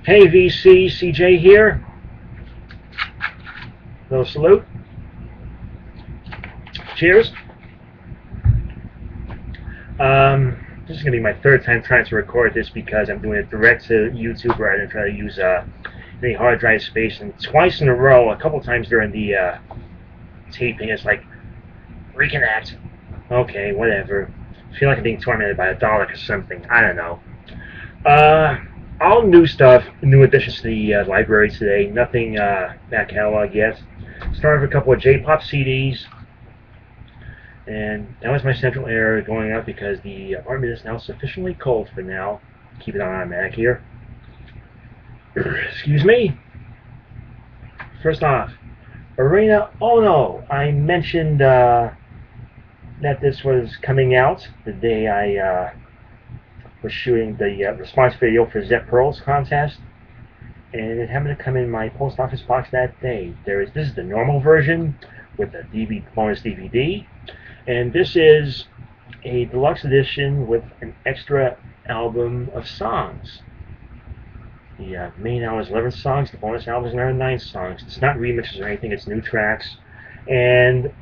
Hey VC, CJ here. Little salute. Cheers. This is going to be my third time trying to record this because I'm doing it direct to YouTube rather than try to use any hard drive space. And twice in a row, a couple times during the taping, it's like, reconnect. Okay, whatever. I feel like I'm being tormented by a Dalek or something. I don't know. All new stuff, new additions to the library today. Nothing back catalog yet. Started with a couple of J-pop CDs. And that was my central error going up because the apartment is now sufficiently cold for now. Keep it on automatic here. Excuse me. First off, Arena. Oh no, I mentioned that this was coming out the day I was shooting the response video for Zep Pearl's contest, and it happened to come in my post office box that day. This is the normal version with the bonus DVD. And this is a deluxe edition with an extra album of songs. The main album is 11 songs, the bonus album is another 9 songs. It's not remixes or anything, it's new tracks. And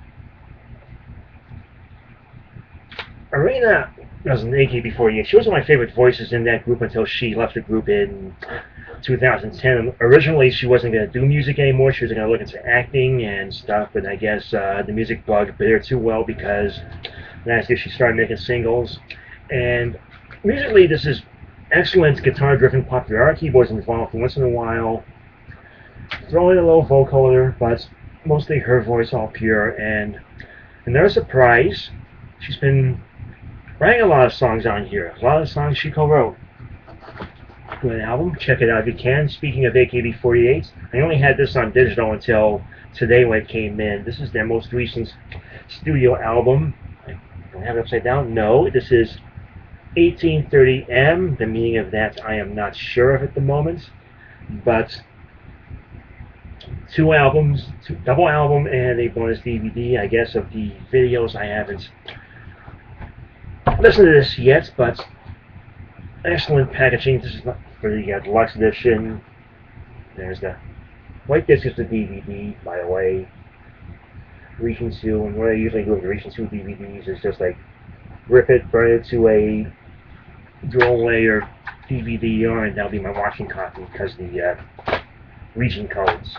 Arena was an AKB48. She was one of my favorite voices in that group until she left the group in 2010. Originally, she wasn't going to do music anymore. She was going to look into acting and stuff, but I guess the music bug bit her too well because last year she started making singles. And musically, this is excellent guitar-driven pop. There are keyboards involved once in a while. Throw in a little vocoder, but mostly her voice all pure. And another surprise, she's been writing a lot of songs on here. A lot of songs she co-wrote. Good album. Check it out if you can. Speaking of AKB48, I only had this on digital until today when it came in. This is their most recent studio album. I don't have it upside down. No, this is 1830M. The meaning of that I am not sure of at the moment. But 2 albums, double album and a bonus DVD. I guess of the videos I haven't listened to this yet, but excellent packaging. This is for the deluxe edition. There's the white disc is the DVD, by the way. Region 2, and what I usually do with the Region 2 DVDs is just like rip it, burn it to a dual layer DVD and that'll be my watching copy because the region codes.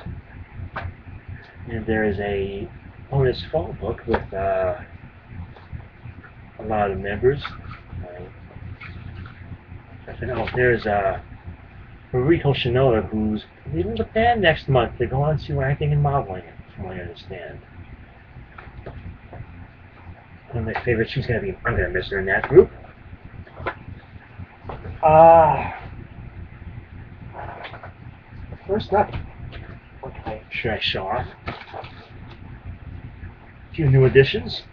And there is a bonus fall book with a lot of members. Oh, there's Mariko Shinoda, who's leaving the band next month to go on to acting and modeling, from what I understand. One of my favorites, I'm gonna miss her in that group. First up, what should I show off? A few new additions.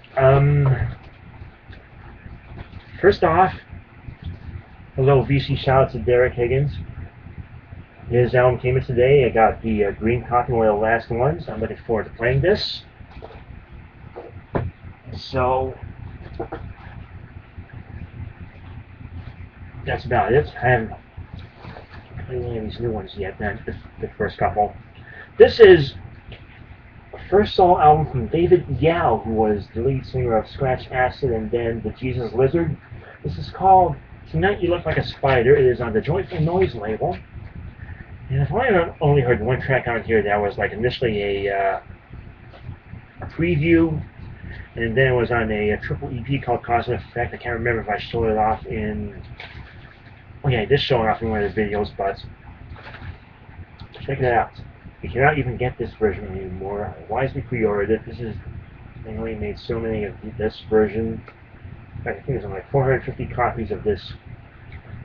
First off, a little VC shout out to Derek Higgins. His album came in today. I got the green copy, one of the last ones. I'm looking forward to playing this. So, that's about it. I haven't played any of these new ones yet, not the first couple. This is the first solo album from David Yao, who was the lead singer of Scratch Acid and then the Jesus Lizard. This is called Tonight You Look Like a Spider. It is on the Joyful Noise label. And I've only heard one track on here that was like initially a preview, and then it was on a triple EP called Cosmic Effect. I can't remember if I showed it off in... Oh yeah, I did show it off in one of the videos, but check it out. You cannot even get this version anymore. I wisely pre-ordered it. They only made so many of this version. In fact, I think there's only like 450 copies of this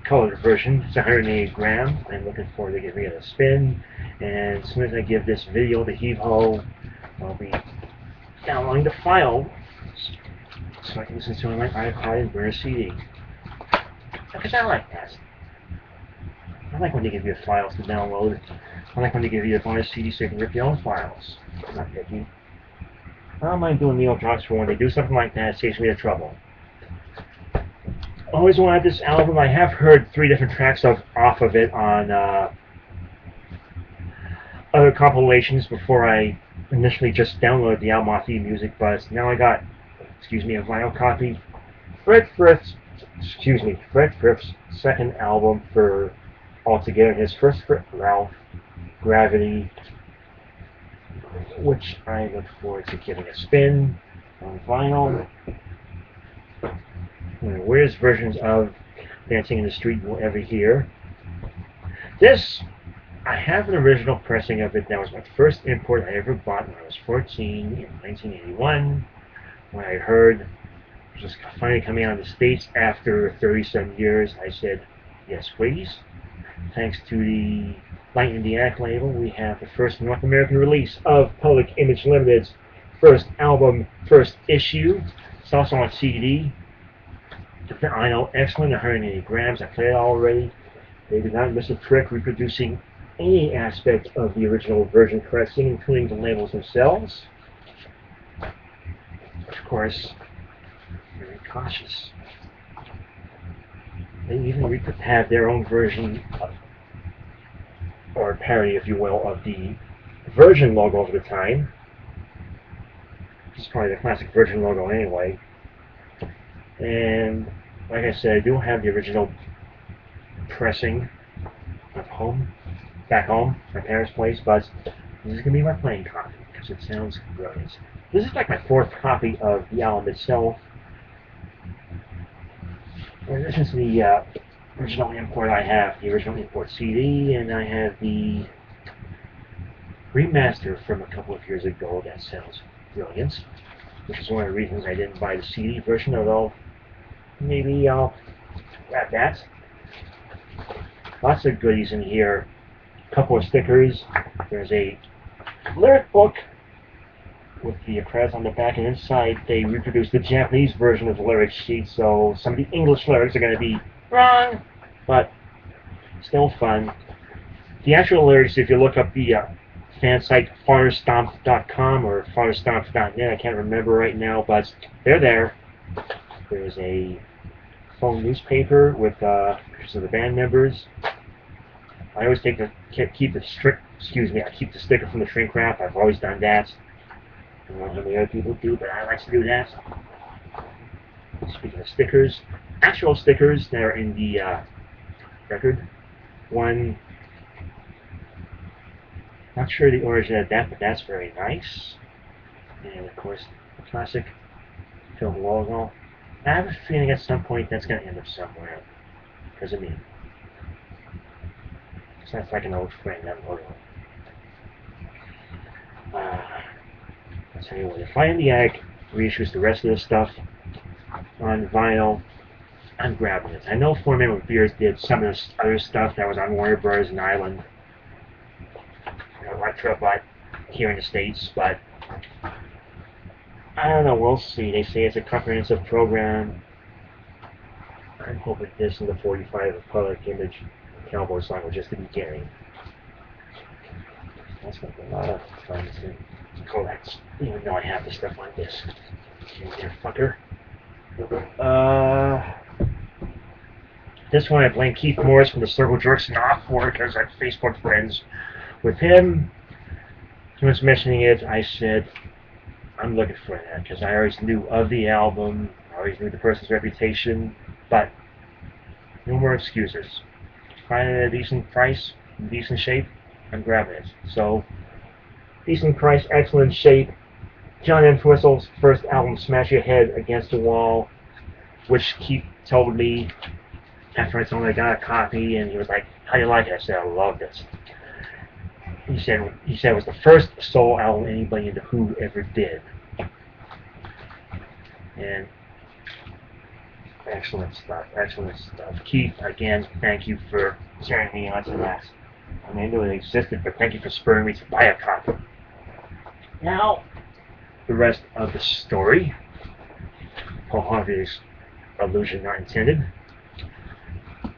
colored version. It's 180 grams. I'm looking forward to giving it a spin. And as soon as I give this video to Heave-Ho, I'll be downloading the file so I can listen to it on my iPod and burn a CD. Because I like that. I like when they give you files to download. I like when they give you a bonus CD so you can rip your own files. I'm not picky. I don't mind doing Neo drops for when they do something like that. It saves me the trouble. Always wanted this album. I have heard 3 different tracks off of it on other compilations before I initially just downloaded the album off eMusic, but now I got, excuse me, a vinyl copy. Fred Frith's second album for altogether, his first for Ralph, Gravity, which I look forward to giving a spin on vinyl. One of the weirdest versions of Dancing in the Street you'll ever hear. This, I have an original pressing of it. That was my first import I ever bought when I was 14 in 1981, when I heard it was finally coming out of the States after 30-some years. I said, yes please. Thanks to the Light in the Act label, we have the first North American release of Public Image Limited's first album, first issue. It's also on CD. I know, excellent, 180 grams. I played it already. They did not miss a trick reproducing any aspect of the original version pressing, including the labels themselves. Of course, very cautious. They even have their own version, or parody, if you will, of the Virgin logo of the time. This is probably the classic Virgin logo anyway. And like I said, I do have the original pressing at home, back home, my parents' place, but this is going to be my playing copy because it sounds brilliant. This is like my fourth copy of the album itself. And this is the original import I have, the original import CD, and I have the remaster from a couple of years ago that sounds brilliant, which is one of the reasons I didn't buy the CD version, although maybe I'll grab that. Lots of goodies in here. A couple of stickers. There's a lyric book with the credits on the back, and inside they reproduced the Japanese version of the lyric sheet, so some of the English lyrics are going to be wrong, but still fun. The actual lyrics, if you look up the fan site fatherstomp.com or fatherstomp.net, I can't remember right now, but they're there. There's a phone newspaper with pictures of the band members. I always keep the sticker from the shrink wrap. I've always done that. I don't know how many other people do, but I like to do that. Speaking of stickers, actual stickers that are in the record. One, not sure the origin of that, but that's very nice. And of course, the classic film logo. I have a feeling at some point that's going to end up somewhere. Because of me. So that's like an old friend, that logo. I'll tell you what, if Light in the Act reissues the rest of this stuff on vinyl, I'm grabbing it. I know Four Men with Beards did some of this other stuff that was on Warner Bros. And Island. Electra, but here in the States, but I don't know, we'll see. They say it's a comprehensive program. I'm hoping this and the 45 of Public Image Cowboy song was just the beginning. That's going to be a lot of fun to collect, even though I have the stuff on disc. Here, fucker. This one I blame Keith Morris from the Circle Jerks off for because I'm Facebook friends with him. He was mentioning it. I said, I'm looking for that because I always knew of the album, I always knew the person's reputation, but no more excuses. Find it at a decent price, in decent shape, I'm grabbing it. So, decent price, excellent shape. John Entwistle's first album, Smash Your Head Against the Wall, which Keith told me after I told him I got a copy, and he was like, how do you like it? I said, I loved it. He said it was the first solo album anybody into Who ever did. And excellent stuff, excellent stuff. Keith, again, thank you for turning me on to that. I mean, I knew it existed, but thank you for spurring me to buy a copy. Now, the rest of the story. Paul Harvey's allusion not intended.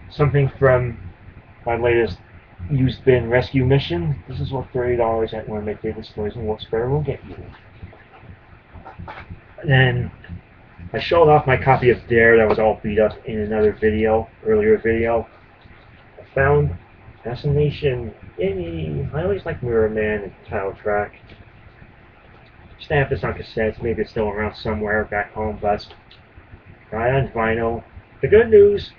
Something from my latest used bin rescue mission. This is what $30 at one of my favorite stores in Wilkes-Barre will get you. And then I showed off my copy of Dare that was all beat up in another video, earlier video. I found Fascination, yay! I always liked Mirror Man and title track. Just have this on cassettes, maybe it's still around somewhere back home, but got it on vinyl. The good news,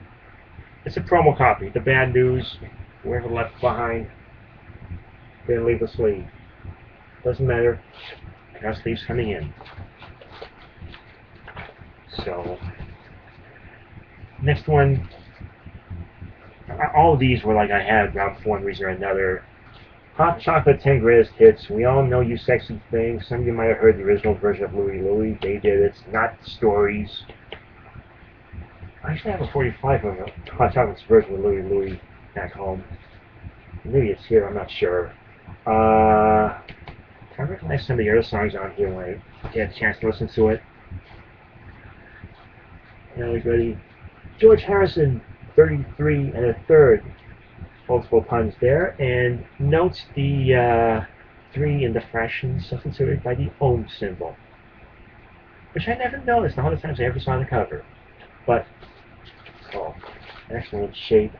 it's a promo copy. The bad news, whoever left behind, didn't leave the sleeve. Doesn't matter, I got sleeves coming in. So, next one, all of these were like I had around for one reason or another. Hot Chocolate 10 Greatest Hits. We all know You Sexy Thing. Some of you might have heard the original version of Louie Louie. They did it, not stories. I actually have a 45 of Hot Chocolate's version of Louie Louie back home. Maybe it's here, I'm not sure. I recognize some of the other songs on here when I get a chance to listen to it. Everybody. George Harrison, 33 and a third. Multiple puns there, and note the 3 in the fraction substituted by the ohm symbol, which I never noticed all the times I ever saw the cover. But, oh, excellent shape.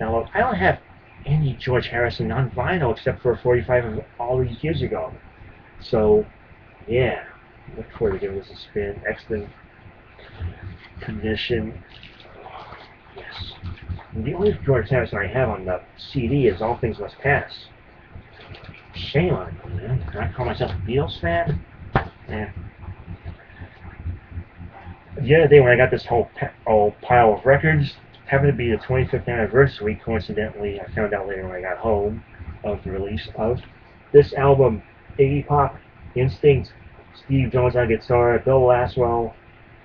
Now, I don't have any George Harrison on vinyl except for a 45 of all these years ago. So, yeah, look forward to giving this a spin. Excellent condition. Yes. The only George Harrison I have on the CD is All Things Must Pass. Shame on me, man. Can I call myself a Beatles fan? Yeah. The other day when I got this whole pile of records, happened to be the 25th anniversary, coincidentally, I found out later when I got home, of the release of this album, Iggy Pop, Instinct, Steve Jones on guitar, Bill Laswell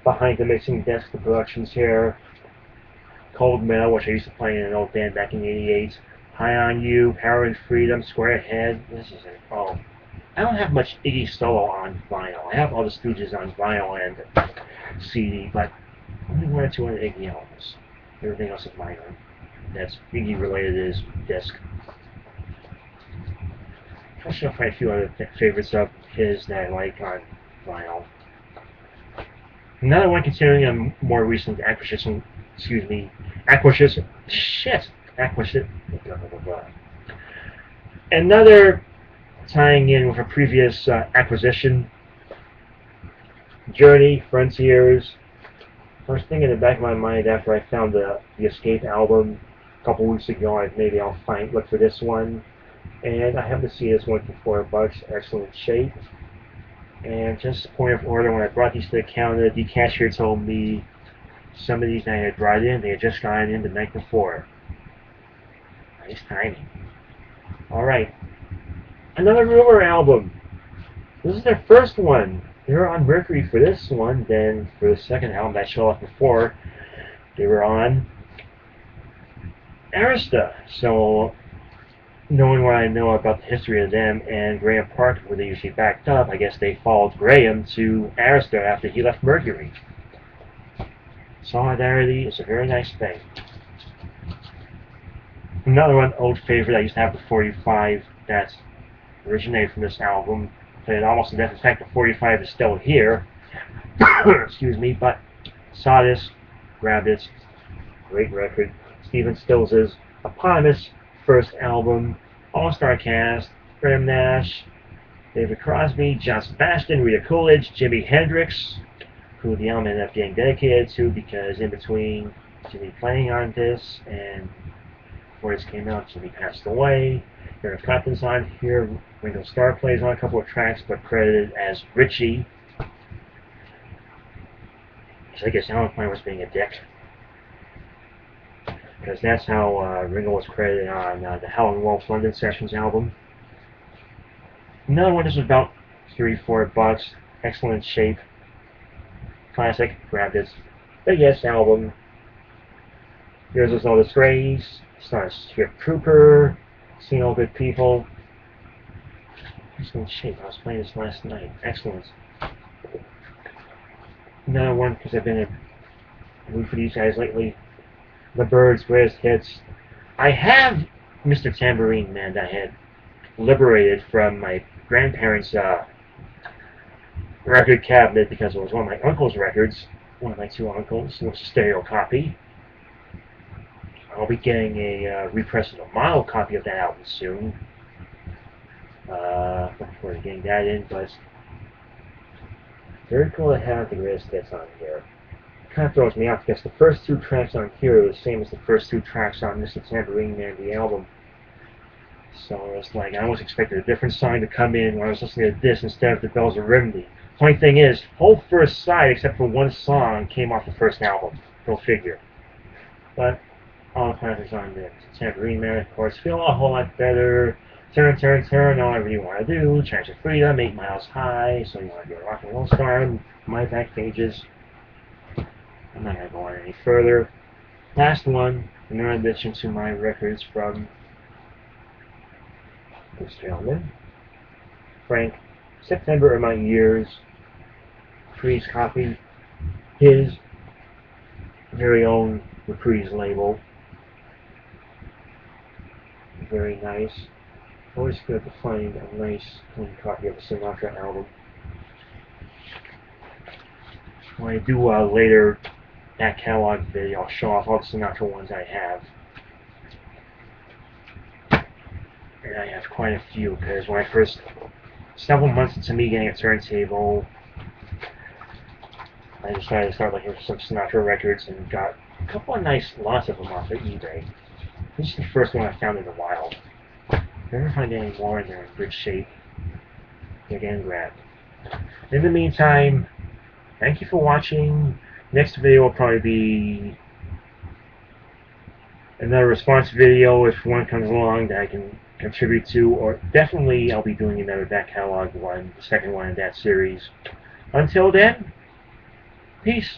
behind the mixing desk, the production chair, Cold Metal, which I used to play in an old band back in '88. High on You, Power and Freedom, Square Head. This is it. Oh, I don't have much Iggy solo on vinyl. I have all the Stooges on vinyl and CD, but only 1 or 2 on Iggy albums. Everything else is vinyl. That's Iggy related is disc. I should find a few other favorites of his that I like on vinyl. Another one considering a more recent acquisition. Another tying in with a previous acquisition. Journey, Frontiers. First thing in the back of my mind after I found the Escape album a couple weeks ago, maybe I'll look for this one. And I happen to see this one for $4. Excellent shape. And just point of order, when I brought these to the counter, the cashier told me some of these I had brought in, they had just gotten in the night before. Nice timing. Alright. Another Rumor album. This is their first one. They were on Mercury for this one, then for the second album that showed up before, they were on Arista. So, knowing what I know about the history of them and Graham Park, where they usually backed up, I guess they followed Graham to Arista after he left Mercury. Solidarity is a very nice thing. Another one, old favorite, I used to have the 45 that originated from this album. Played almost to death. In fact, the 45 is still here. Excuse me, but saw this, grabbed it. Great record. Stephen Stills' eponymous first album, all-star cast, Graham Nash, David Crosby, John Sebastian, Rita Coolidge, Jimi Hendrix, who the album ended up getting dedicated to because in between Jimmy playing on this and before this came out, Jimmy passed away. Eric Clapton's on here. Ringo Starr plays on a couple of tracks, but credited as Richie. So I guess Alan Klein was being a dick, because that's how Ringo was credited on the Howlin' Wolf London Sessions album. Another one, this was about $3-4. Excellent shape. Classic. Grabbed it. The Yes album. Here's There's No Disgrace. Stars Here Trooper. Seen All Good People. Excellent shape. I was playing this last night. Excellent. Another one, because I've been in a mood for these guys lately. The Byrds' Greatest Hits. I have Mr. Tambourine Man that I had liberated from my grandparents' record cabinet because it was one of my uncle's records. One of my 2 uncles. It was a stereo copy. I'll be getting a repress of a model copy of that album soon. Looking forward to getting that in, but very cool to have the greatest hits on here. It kind of throws me off because the first two tracks on here are the same as the first two tracks on Mr. Tambourine Man, the album. So it's like I almost expected a different song to come in when I was listening to this instead of the Bells of Rimini. Funny thing is, whole first side except for one song came off the first album. Go figure. But all the classics on there. Tambourine Man, of course, feel a whole lot better. Turn, turn, turn, all whatever you want to do. Chance of Freedom, 8 Miles High. So you want to be a rock and roll star. My back pages. I'm not going to go on any further. Last one, another addition to my records from this gentleman, Frank. September of My Years. Freeze copy. His very own Reprise label. Very nice. Always good to find a nice clean copy of a Sinatra album. When I do later that catalog video, I'll show off all the Sinatra ones I have. And I have quite a few, because when I first, several months into me getting a turntable, I decided to start looking for some Sinatra records and got a couple of nice lots of them off of eBay. This is the first one I found in a while. Never find any more, and they're in good shape. They're getting grabbed. In the meantime, thank you for watching. Next video will probably be another response video if one comes along that I can contribute to, or definitely I'll be doing another back catalog one, the second one in that series. Until then, peace.